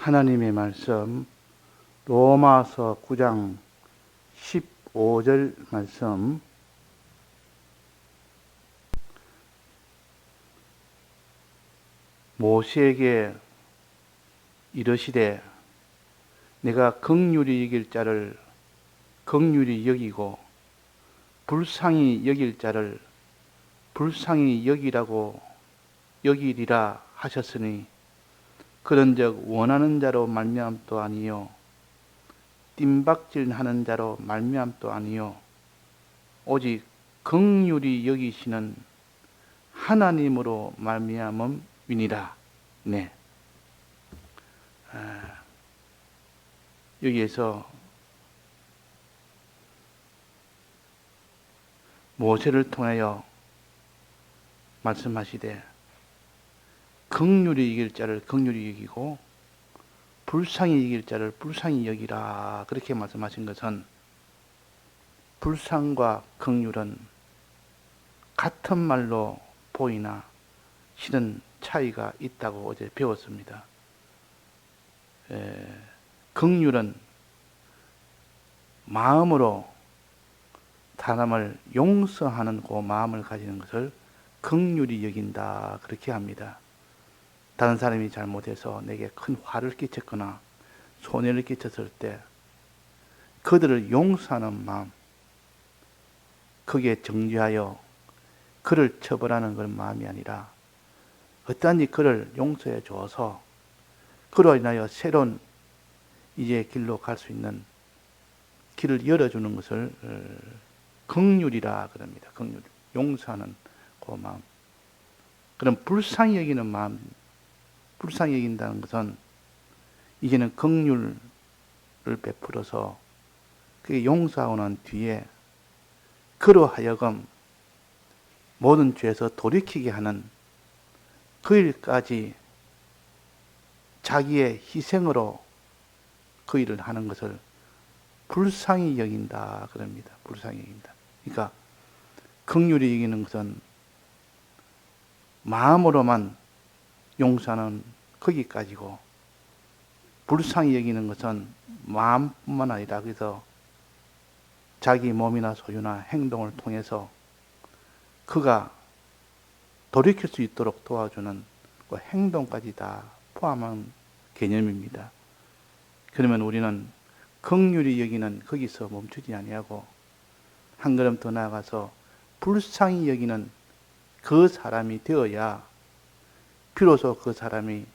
하나님의 말씀 로마서 9장 15절 말씀 모세에게 이르시되 내가 긍휼히 여길 자를 긍휼히 여기고 불쌍히 여길 자를 불쌍히 여기리라 하셨으니 그런즉 원하는 자로 말미암도 아니요 뜀박질하는 자로 말미암도 아니요 오직 긍휼히 여기시는 하나님으로 말미암음이니라. 네. 여기에서 모세를 통하여 말씀하시되 긍휼히 여길 자를 긍휼히 여기고 불쌍히 여길 자를 불쌍히 여기라. 그렇게 말씀하신 것은 불쌍과 긍휼은 같은 말로 보이나 실은 차이가 있다고 어제 배웠습니다. 긍휼은 마음으로 사람을 용서하는 그 마음을 가지는 것을 긍휼히 여긴다. 그렇게 합니다. 다른 사람이 잘못해서 내게 큰 화를 끼쳤거나 손해를 끼쳤을 때 그들을 용서하는 마음, 거기에 정죄하여 그를 처벌하는 그런 마음이 아니라 어떠한지 그를 용서해 줘서 그로 인하여 새로운 이제 길로 갈 수 있는 길을 열어주는 것을 긍휼이라 그럽니다. 긍휼, 용서하는 그 마음. 그럼 불쌍히 여기는 마음, 불쌍히 여긴다는 것은 이제는 긍휼을 베풀어서 그게 용서하고 난 뒤에 그로 하여금 모든 죄에서 돌이키게 하는 그 일까지 자기의 희생으로 그 일을 하는 것을 불쌍히 여긴다 그럽니다. 불쌍히 여긴다. 그러니까 긍휼히 여기는 것은 마음으로만 용서하는 거기까지고 불쌍히 여기는 것은 마음뿐만 아니라 그래서 자기 몸이나 소유나 행동을 통해서 그가 돌이킬 수 있도록 도와주는 그 행동까지 다 포함한 개념입니다. 그러면 우리는 긍휼히 여기는 거기서 멈추지 아니하고 한 걸음 더 나아가서 불쌍히 여기는 그 사람이 되어야 비로소 그 사람이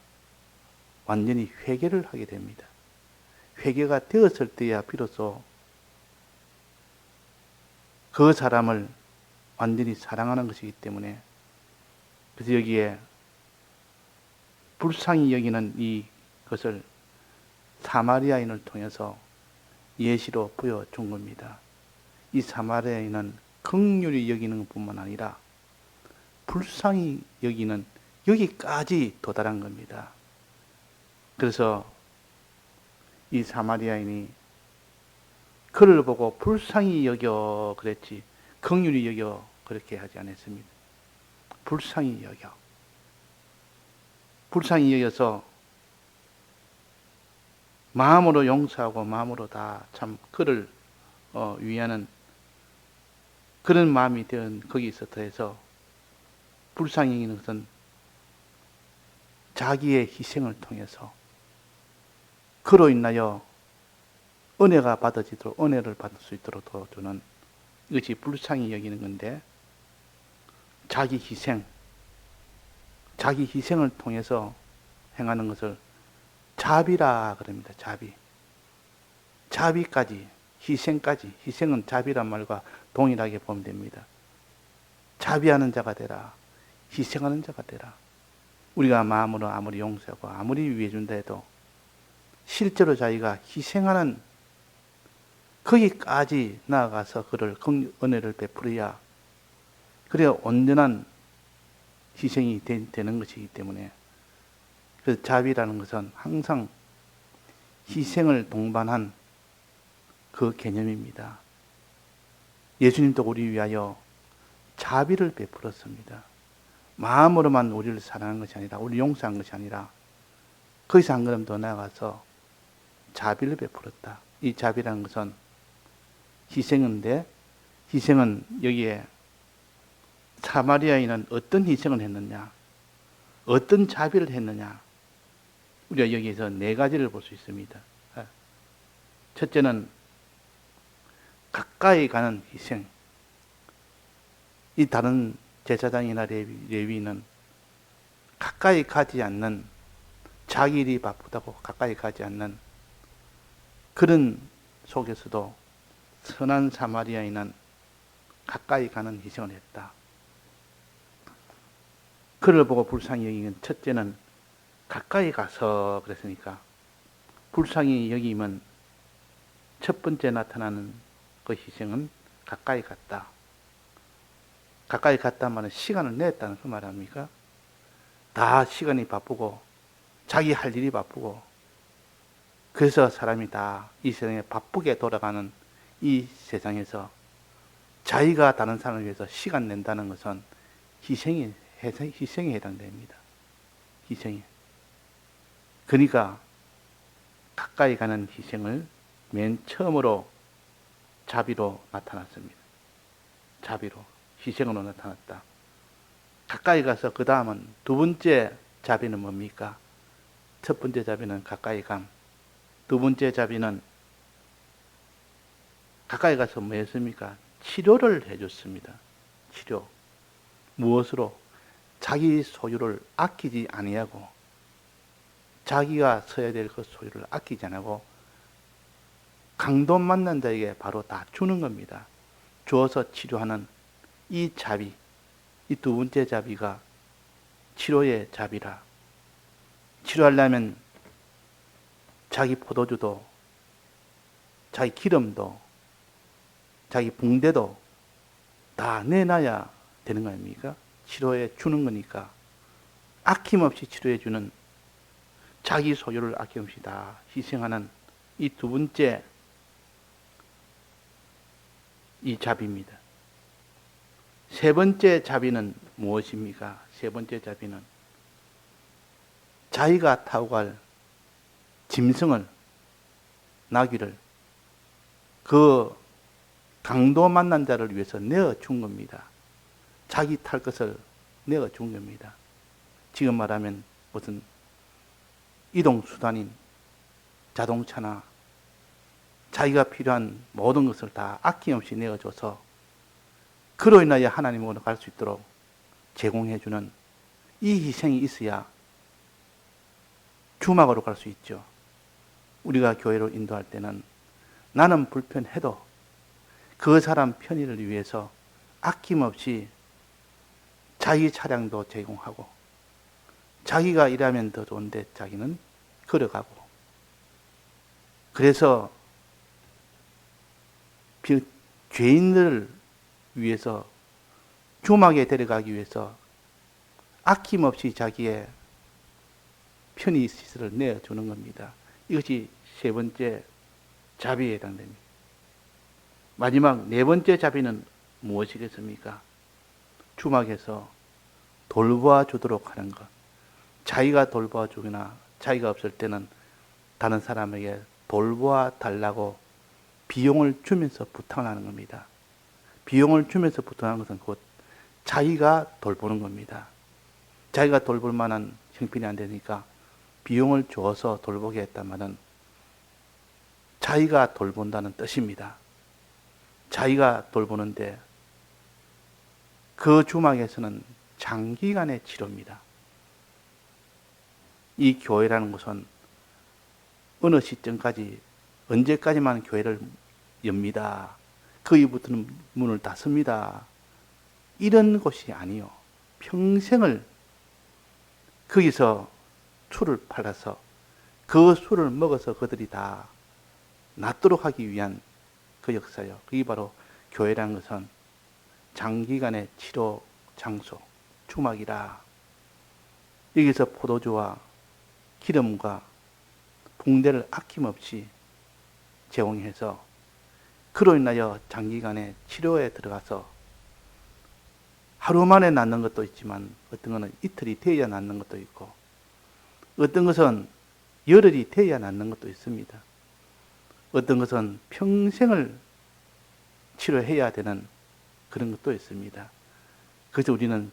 완전히 회개를 하게 됩니다. 회개가 되었을 때야 비로소 그 사람을 완전히 사랑하는 것이기 때문에 그래서 여기에 불쌍히 여기는 이것을 사마리아인을 통해서 예시로 보여준 겁니다. 이 사마리아인은 긍휼히 여기는 것뿐만 아니라 불쌍히 여기는 여기까지 도달한 겁니다. 그래서 이 사마리아인이 그를 보고 불쌍히 여겨 그랬지 긍휼히 여겨 그렇게 하지 않았습니다. 불쌍히 여겨. 불쌍히 여겨서 마음으로 용서하고 마음으로 다 참 그를 위하는 그런 마음이 된 거기서 더해서 불쌍히 여기는 것은 자기의 희생을 통해서 그로 인하여 은혜가 받아지도록 은혜를 받을 수 있도록 도와주는 이것이 불쌍히 여기는 건데 자기 희생을 통해서 행하는 것을 자비라 그럽니다. 자비까지 희생까지 희생은 자비란 말과 동일하게 보면 됩니다. 자비하는 자가 되라. 희생하는 자가 되라. 우리가 마음으로 아무리 용서하고 아무리 위해준다 해도 실제로 자기가 희생하는 거기까지 나아가서 그를 은혜를 베풀어야 그래야 온전한 희생이 되는 것이기 때문에 그래서 자비라는 것은 항상 희생을 동반한 그 개념입니다. 예수님도 우리 위하여 자비를 베풀었습니다. 마음으로만 우리를 사랑한 것이 아니라 우리 용서한 것이 아니라 거기서 한 걸음 더 나아가서 자비를 베풀었다. 이 자비라는 것은 희생인데, 희생은 여기에 사마리아인은 어떤 희생을 했느냐, 어떤 자비를 했느냐, 우리가 여기에서 네 가지를 볼 수 있습니다. 첫째는 가까이 가는 희생. 이 다른 제사장이나 레위인은 가까이 가지 않는, 자기 일이 바쁘다고 가까이 가지 않는 그런 속에서도 선한 사마리아인은 가까이 가는 희생을 했다. 그를 보고 불쌍히 여기는, 첫째는 가까이 가서 그랬으니까, 불쌍히 여기면 첫 번째 나타나는 그 희생은 가까이 갔다. 가까이 갔다 말은 시간을 냈다는 그 말 아닙니까? 다 시간이 바쁘고 자기 할 일이 바쁘고, 그래서 사람이 다 이 세상에 바쁘게 돌아가는 이 세상에서 자기가 다른 사람을 위해서 시간 낸다는 것은 희생에 해당됩니다. 희생에. 그러니까 가까이 가는 희생을 맨 처음으로 자비로 나타났습니다. 자비로, 희생으로 나타났다. 가까이 가서 그 다음은 두 번째 자비는 뭡니까? 첫 번째 자비는 가까이 감. 두 번째 자비는 가까이 가서 뭐 했습니까? 치료를 해줬습니다. 치료. 무엇으로? 자기 소유를 아끼지 아니하고, 자기가 써야 될 그 소유를 아끼지 않고 강도 만난 자에게 바로 다 주는 겁니다. 주어서 치료하는 이 자비, 이 두 번째 자비가 치료의 자비라. 치료하려면 자기 포도주도, 자기 기름도, 자기 붕대도 다 내놔야 되는 거 아닙니까? 치료해 주는 거니까. 아낌없이 치료해 주는, 자기 소유를 아낌없이 다 희생하는 이 두 번째 이 자비입니다. 세 번째 자비는 무엇입니까? 세 번째 자비는 자기가 타고 갈 짐승을, 나귀를 그 강도 만난 자를 위해서 내어준 겁니다. 자기 탈 것을 내어준 겁니다. 지금 말하면 무슨 이동수단인 자동차나 자기가 필요한 모든 것을 다 아낌없이 내어줘서 그로 인하여 하나님으로 갈 수 있도록 제공해주는 이 희생이 있어야 주막으로 갈 수 있죠. 우리가 교회로 인도할 때는 나는 불편해도 그 사람 편의를 위해서 아낌없이 자기 차량도 제공하고, 자기가 일하면 더 좋은데 자기는 걸어가고, 그래서 죄인들을 위해서 주막에 데려가기 위해서 아낌없이 자기의 편의시설을 내어주는 겁니다. 이것이 세 번째 자비에 해당됩니다. 마지막 네 번째 자비는 무엇이겠습니까? 주막에서 돌보아 주도록 하는 것. 자기가 돌보아 주거나 자기가 없을 때는 다른 사람에게 돌보아 달라고 비용을 주면서 부탁을 하는 겁니다. 비용을 주면서 부탁하는 것은 곧 자기가 돌보는 겁니다. 자기가 돌볼 만한 형편이 안 되니까 비용을 줘서 돌보게 했다면은 자기가 돌본다는 뜻입니다. 자기가 돌보는데 그 주막에서는 장기간의 치료입니다. 이 교회라는 것은 어느 시점까지, 언제까지만 교회를 엽니다. 그 이후부터는 문을 닫습니다. 이런 곳이 아니요. 평생을 거기서 술을 팔아서 그 술을 먹어서 그들이 다 낫도록 하기 위한 그 역사요. 그게 바로 교회라는 것은 장기간의 치료 장소, 주막이라. 여기서 포도주와 기름과 붕대를 아낌없이 제공해서 그로 인하여 장기간의 치료에 들어가서 하루 만에 낫는 것도 있지만 어떤 것은 이틀이 되어야 낫는 것도 있고, 어떤 것은 열흘이 돼야 낫는 것도 있습니다. 어떤 것은 평생을 치료해야 되는 그런 것도 있습니다. 그래서 우리는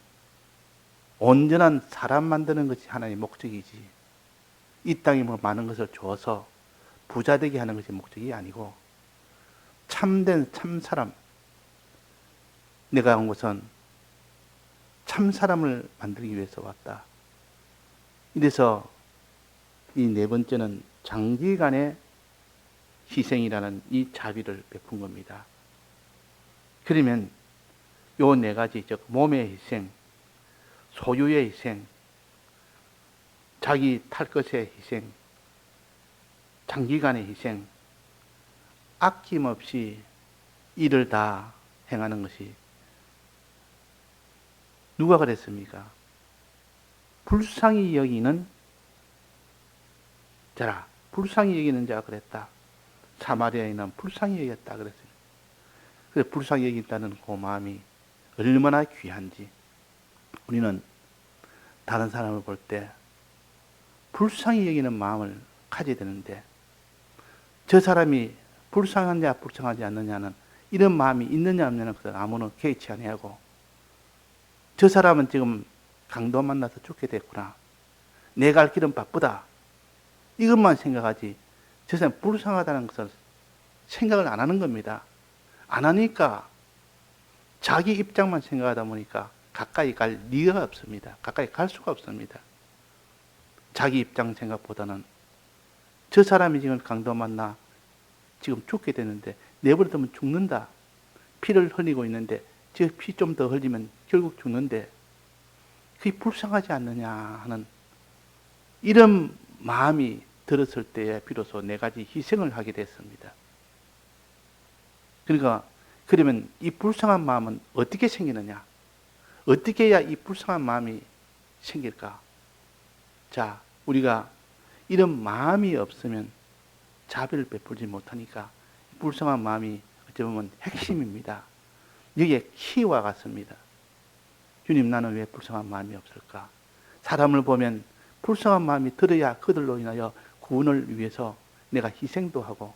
온전한 사람 만드는 것이 하나의 목적이지, 이 땅에 뭐 많은 것을 줘서 부자 되게 하는 것이 목적이 아니고, 참된 참사람, 내가 온 것은 참사람을 만들기 위해서 왔다. 이래서 이 네 번째는 장기간의 희생이라는 이 자비를 베푼 겁니다. 그러면 요 네 가지, 즉 몸의 희생, 소유의 희생, 자기 탈 것의 희생, 장기간의 희생, 아낌없이 일을 다 행하는 것이 누가 그랬습니까? 불쌍히 여기는 자라, 불쌍히 여기는 자가 그랬다. 사마리아인은 불쌍히 여겼다 그랬습니다. 그래서 불쌍히 여긴다는 그 마음이 얼마나 귀한지, 우리는 다른 사람을 볼 때 불쌍히 여기는 마음을 가져야 되는데, 저 사람이 불쌍하냐 불쌍하지 않느냐는, 이런 마음이 있느냐 없느냐는 아무는 개의치 아니하고, 저 사람은 지금 강도 만나서 죽게 됐구나, 내 갈 길은 바쁘다, 이것만 생각하지 저 사람이 불쌍하다는 것을 생각을 안 하는 겁니다. 안 하니까 자기 입장만 생각하다 보니까 가까이 갈 리가 없습니다. 가까이 갈 수가 없습니다. 자기 입장 생각보다는 저 사람이 지금 강도 만나 지금 죽게 되는데 내버려두면 죽는다, 피를 흘리고 있는데 저 피 좀 더 흘리면 결국 죽는데 그게 불쌍하지 않느냐 하는 이런 마음이 들었을 때에 비로소 네 가지 희생을 하게 됐습니다. 그러니까 그러면 이 불쌍한 마음은 어떻게 생기느냐? 어떻게 해야 이 불쌍한 마음이 생길까? 자, 우리가 이런 마음이 없으면 자비를 베풀지 못하니까 불쌍한 마음이 어찌 보면 핵심입니다. 여기에 키와 같습니다. 주님, 나는 왜 불쌍한 마음이 없을까? 사람을 보면 불쌍한 마음이 들어야 그들로 인하여 구원을 위해서 내가 희생도 하고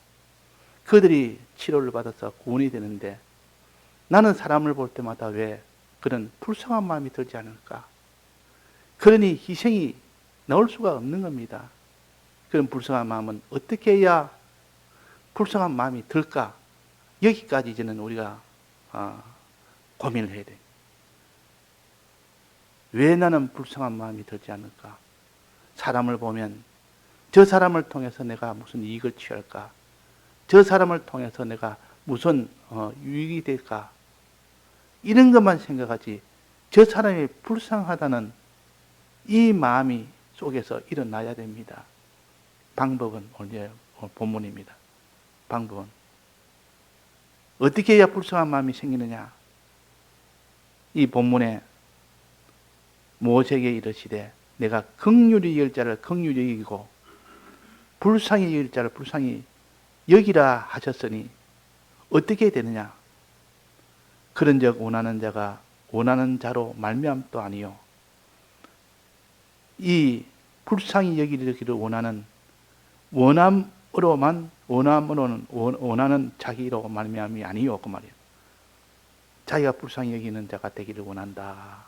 그들이 치료를 받아서 구원이 되는데, 나는 사람을 볼 때마다 왜 그런 불쌍한 마음이 들지 않을까? 그러니 희생이 나올 수가 없는 겁니다. 그런 불쌍한 마음은 어떻게 해야 불쌍한 마음이 들까? 여기까지 이제는 우리가 고민을 해야 돼. 왜 나는 불쌍한 마음이 들지 않을까? 사람을 보면 저 사람을 통해서 내가 무슨 이익을 취할까? 저 사람을 통해서 내가 무슨 유익이 될까? 이런 것만 생각하지, 저 사람이 불쌍하다는 이 마음이 속에서 일어나야 됩니다. 방법은 오늘 본문입니다. 방법은 어떻게 해야 불쌍한 마음이 생기느냐? 이 본문에 모세에게 이르시되 내가 긍휼히 여길 자를 긍휼히 여기고 불쌍히 여길 자를 불쌍히 여기라 하셨으니 어떻게 되느냐? 그런즉 원하는 자가 원하는 자로 말미암도 아니요, 이 불쌍히 여기기를 원하는 원함으로는 원하는 자기로 말미암이 아니요, 그 말이에요. 자기가 불쌍히 여기는 자가 되기를 원한다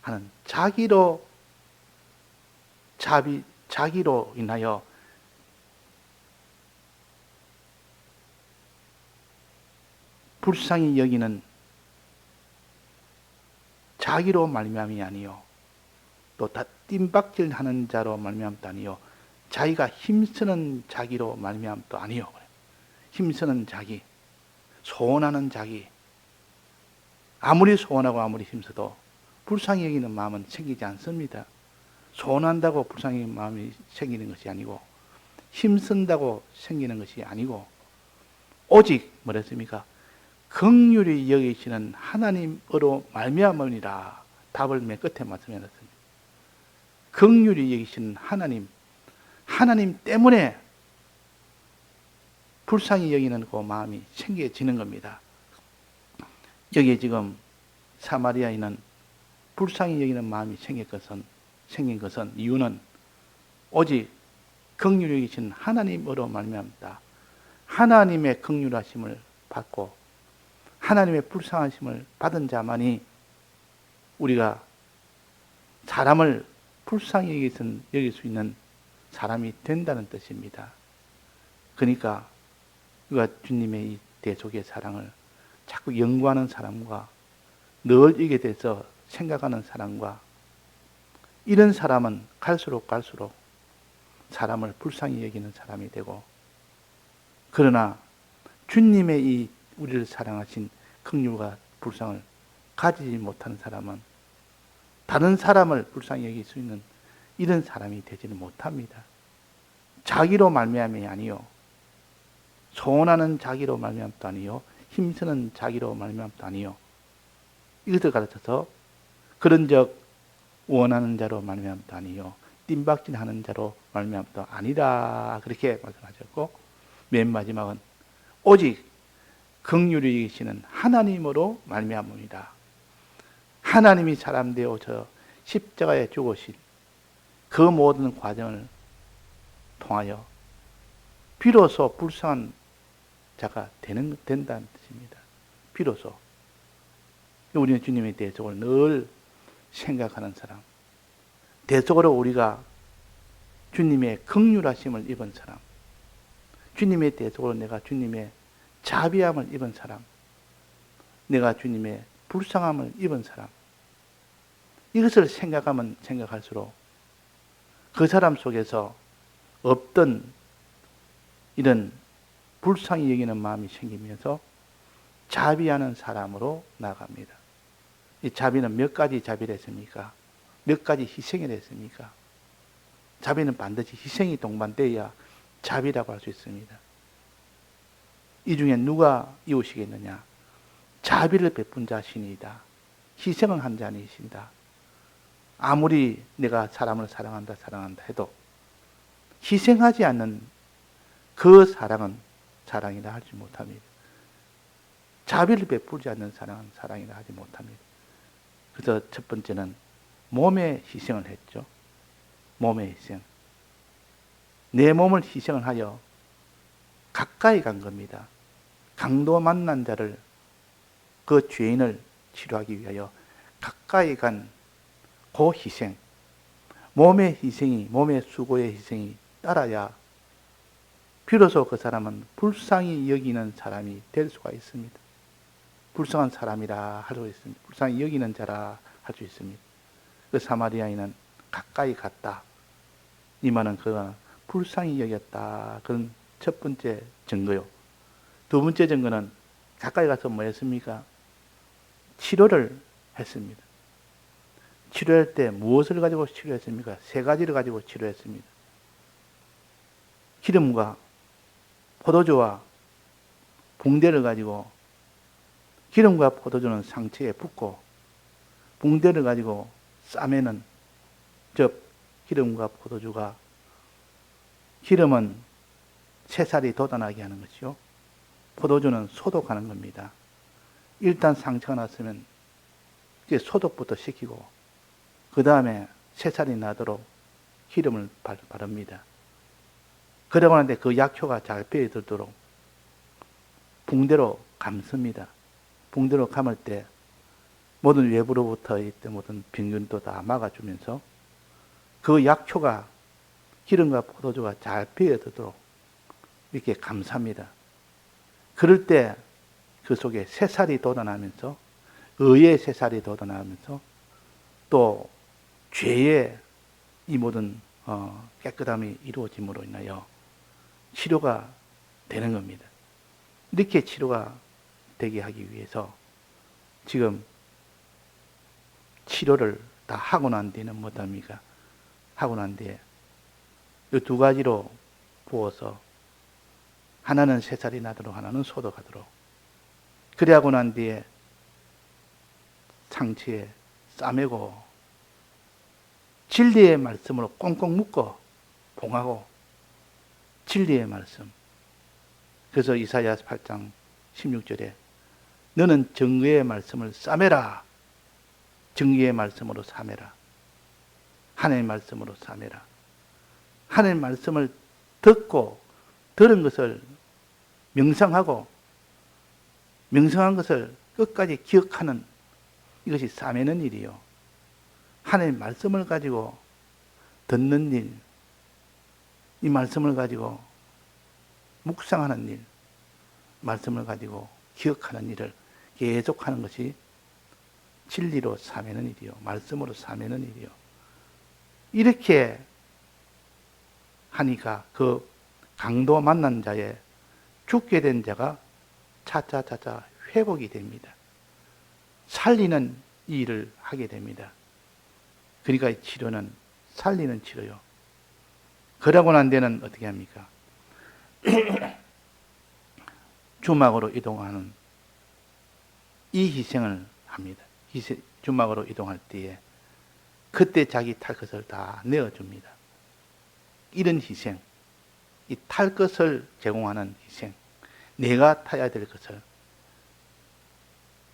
하는 자기로 자기로 인하여 불쌍히 여기는 자기로 말미암이 아니요, 또 다 뜀박질하는 자로 말미암도 아니요, 자기가 힘쓰는 자기로 말미암도 아니요. 힘쓰는 자기, 소원하는 자기, 아무리 소원하고 아무리 힘써도 불쌍히 여기는 마음은 생기지 않습니다. 소원한다고 불쌍히 여기는 마음이 생기는 것이 아니고, 힘쓴다고 생기는 것이 아니고, 오직 뭐랬습니까? 긍휼히 여기시는 하나님으로 말미암으니라. 답을 맨 끝에 말씀해놨습니다. 긍휼히 여기시는 하나님 때문에 불쌍히 여기는 그 마음이 생겨지는 겁니다. 여기에 지금 사마리아인은 불쌍히 여기는 마음이 생긴 것은 이유는 오직 긍휼히 여기신 하나님으로 말미암다. 하나님의 긍휼하심을 받고 하나님의 불쌍하심을 받은 자만이 우리가 사람을 불쌍히 여길 수 있는 사람이 된다는 뜻입니다. 그러니까 우리가 주님의 이 대속의 사랑을 자꾸 연구하는 사람과 늘 이게 대해서 생각하는 사람과 이런 사람은 갈수록 사람을 불쌍히 여기는 사람이 되고, 그러나 주님의 이 우리를 사랑하신 긍휼과 불쌍을 가지지 못하는 사람은 다른 사람을 불쌍히 여길 수 있는 이런 사람이 되지는 못합니다. 자기로 말미암이 아니요, 소원하는 자기로 말미암도 아니요, 힘쓰는 자기로 말미암도 아니요, 이것을 가르쳐서 그런즉 원하는 자로 말미암도 아니요, 뜀박질하는 자로 말미암도 아니다, 그렇게 말씀하셨고, 맨 마지막은 오직 긍휼히 여기시는 하나님으로 말미암음이다. 하나님이 사람 되어 오셔 십자가에 죽으신 그 모든 과정을 통하여 비로소 불쌍한 자가 된다는 뜻입니다. 비로소. 우리는 주님의 대속을 늘 생각하는 사람, 대속으로 우리가 주님의 긍휼하심을 입은 사람, 주님의 대속으로 내가 주님의 자비함을 입은 사람, 내가 주님의 불쌍함을 입은 사람, 이것을 생각하면 생각할수록 그 사람 속에서 없던 이런 불쌍히 여기는 마음이 생기면서 자비하는 사람으로 나아갑니다. 이 자비는 몇 가지 자비를 했습니까? 몇 가지 희생을 했습니까? 자비는 반드시 희생이 동반되어야 자비라고 할 수 있습니다. 이 중에 누가 이웃이겠느냐? 자비를 베푼 자신이다. 희생을 한 자니신다. 아무리 내가 사람을 사랑한다 해도 희생하지 않는 그 사랑은 사랑이라 하지 못합니다. 자비를 베풀지 않는 사랑은 사랑이라 하지 못합니다. 그래서 첫 번째는 몸의 희생을 했죠. 몸의 희생. 내 몸을 희생을 하여 가까이 간 겁니다. 강도 만난 자를, 그 죄인을 치료하기 위하여 가까이 간 그 희생, 몸의 희생이, 몸의 수고의 희생이 따라야 비로소 그 사람은 불쌍히 여기는 사람이 될 수가 있습니다. 불쌍한 사람이라 할 수 있습니다. 불쌍히 여기는 자라 할 수 있습니다. 그 사마리아인은 가까이 갔다. 이 말은 그가 불쌍히 여겼다. 그런 첫 번째 증거요. 두 번째 증거는 가까이 가서 뭐 했습니까? 치료를 했습니다. 치료할 때 무엇을 가지고 치료했습니까? 세 가지를 가지고 치료했습니다. 기름과 포도주와 붕대를 가지고, 기름과 포도주는 상처에 붓고 붕대를 가지고 싸매는, 즉 기름과 포도주가, 기름은 새살이 돋아나게 하는 것이요, 포도주는 소독하는 겁니다. 일단 상처가 났으면 이제 소독부터 시키고 그 다음에 새살이 나도록 기름을 바릅니다. 그러고 나는데 그 약효가 잘 배어들도록 붕대로 감습니다. 붕대로 감을 때 모든 외부로부터 있던 모든 병균도 다 막아주면서 그 약효가 기름과 포도주가 잘 배어들도록 이렇게 감쌉니다. 그럴 때 그 속에 새살이 돋아나면서, 의의 새살이 돋아나면서 또 죄의 이 모든 깨끗함이 이루어짐으로 인하여 치료가 되는 겁니다. 이렇게 치료가 되게 하기 위해서 지금 치료를 다 하고 난 뒤에는 뭐답니까? 하고 난 뒤에 이 두 가지로 부어서 하나는 새살이 나도록, 하나는 소독하도록, 그래 하고 난 뒤에 상처에 싸매고 진리의 말씀으로 꽁꽁 묶어 봉하고, 진리의 말씀. 그래서 이사야 8장 16절에 너는 정의의 말씀을 싸매라. 정의의 말씀으로 싸매라. 하나님의 말씀으로 싸매라. 하나님의 말씀을 듣고 들은 것을 명상하고 명상한 것을 끝까지 기억하는 이것이 싸매는 일이요. 하나님의 말씀을 가지고 듣는 일, 이 말씀을 가지고 묵상하는 일, 말씀을 가지고 기억하는 일을 계속하는 것이 진리로 싸매는 일이요. 말씀으로 싸매는 일이요. 이렇게 하니까 그 강도 만난 자의 죽게 된 자가 차차차차 회복이 됩니다. 살리는 이 일을 하게 됩니다. 그러니까 이 치료는 살리는 치료요. 그러고 난 데는 어떻게 합니까? 주막으로 이동하는 이 희생을 합니다. 주막으로 이동할 때에 그때 자기 탈 것을 다 내어줍니다. 이런 희생, 이 탈 것을 제공하는 희생, 내가 타야 될 것을,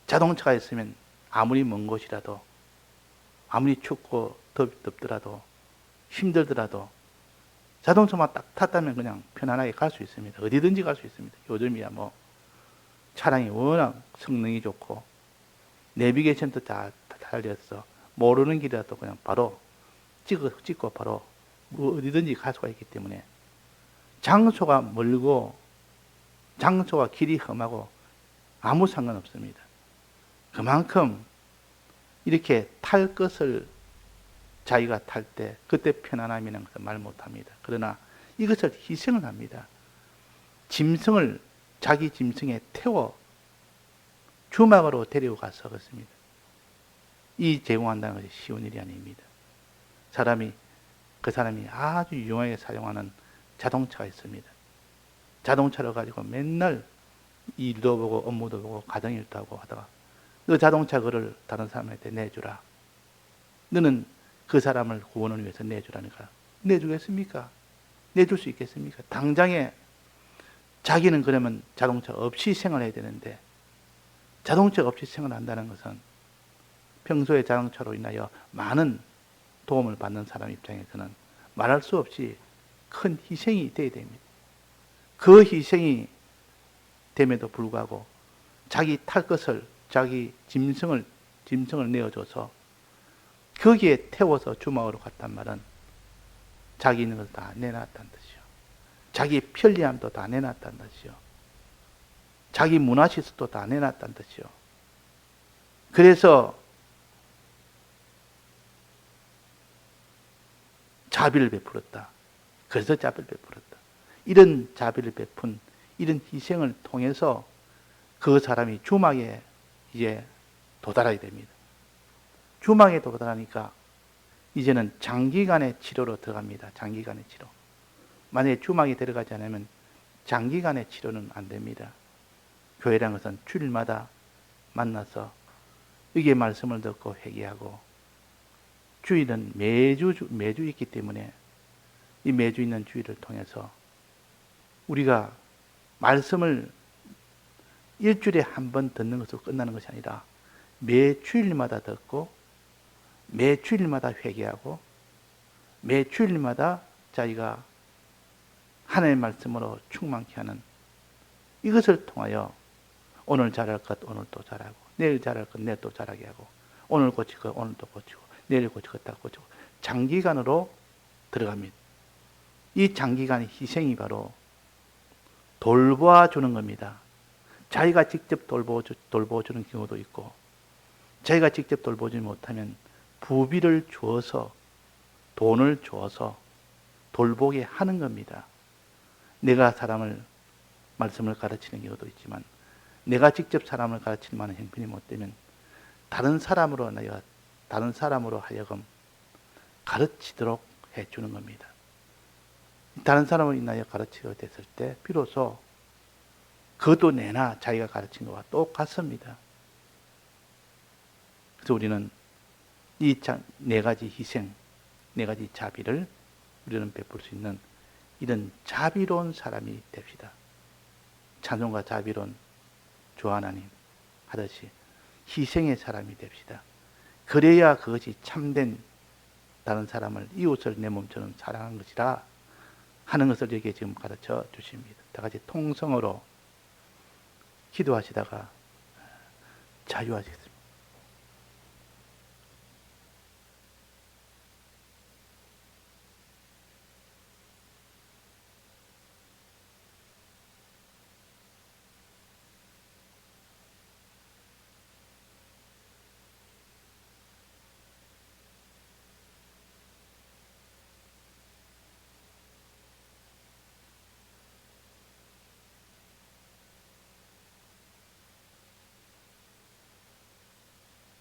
자동차가 있으면 아무리 먼 곳이라도, 아무리 춥고 덥더라도, 힘들더라도 자동차만 딱 탔다면 그냥 편안하게 갈 수 있습니다. 어디든지 갈 수 있습니다. 요즘이야 뭐 차량이 워낙 성능이 좋고 내비게이션도 다 달려서 모르는 길이라도 그냥 바로 찍고 바로 어디든지 갈 수가 있기 때문에 장소가 멀고 장소가 길이 험하고 아무 상관없습니다. 그만큼 이렇게 탈 것을 자기가 탈 때 그때 편안함이라는 것을 말 못합니다. 그러나 이것을 희생을 합니다. 짐승을 자기 짐승에 태워 주막으로 데리고 가서 그렇습니다. 이 제공한다는 것이 쉬운 일이 아닙니다. 그 사람이 아주 유용하게 사용하는 자동차가 있습니다. 자동차를 가지고 맨날 일도 보고 업무도 보고 가정일도 하고 하다가 너 자동차 그를 다른 사람한테 내주라. 너는 그 사람을 구원을 위해서 내주라니까 내주겠습니까? 내줄 수 있겠습니까? 당장에 자기는 그러면 자동차 없이 생활해야 되는데 자동차 없이 생활한다는 것은 평소에 자동차로 인하여 많은 도움을 받는 사람 입장에서는 말할 수 없이 큰 희생이 되어야 됩니다. 그 희생이 됨에도 불구하고 자기 탈 것을 자기 짐승을 내어줘서 거기에 태워서 주막으로 갔단 말은 자기 있는 것을 다 내놨다는 뜻이요. 자기 편리함도 다 내놨다는 뜻이요. 자기 문화시설도 다 내놨다는 뜻이요. 그래서 자비를 베풀었다. 그래서 자비를 베풀었다. 이런 자비를 베푼 이런 희생을 통해서 그 사람이 주막에 이제 도달하게 됩니다. 주막에 도달하니까 이제는 장기간의 치료로 들어갑니다. 장기간의 치료. 만약에 주막에 들어가지 않으면 장기간의 치료는 안 됩니다. 교회라는 것은 주일마다 만나서 이게 말씀을 듣고 회개하고 주일은 매주 있기 때문에 이 매주 있는 주일을 통해서 우리가 말씀을 일주일에 한 번 듣는 것으로 끝나는 것이 아니라 매 주일마다 듣고 매 주일마다 회개하고 매 주일마다 자기가 하나님의 말씀으로 충만케 하는 이것을 통하여 오늘 잘할 것 오늘 또 잘하고 내일 잘할 것 내일 또 잘하게 하고 오늘 고칠 것 오늘 또 고치고 내일 고칠 것 딱 고치고 장기간으로 들어갑니다. 이 장기간의 희생이 바로 돌보아주는 겁니다. 자기가 직접 돌보주는 경우도 있고 자기가 직접 돌보지 못하면 부비를 주어서 돈을 주어서 돌보게 하는 겁니다. 내가 사람을 말씀을 가르치는 경우도 있지만 내가 직접 사람을 가르칠 만한 형편이 못 되면 다른 사람으로 하여금 가르치도록 해주는 겁니다. 다른 사람을 인하여 가르치게 됐을 때 비로소 그도 내나 자기가 가르친 것과 똑같습니다. 그래서 우리는 이 네 가지 희생, 네 가지 자비를 우리는 베풀 수 있는 이런 자비로운 사람이 됩시다. 찬송가 자비로운 주 하나님 하듯이 희생의 사람이 됩시다. 그래야 그것이 참된 다른 사람을 이웃을 내 몸처럼 사랑한 것이라 하는 것을 여기에 지금 가르쳐 주십니다. 다 같이 통성으로 기도하시다가 자유하시겠습니다.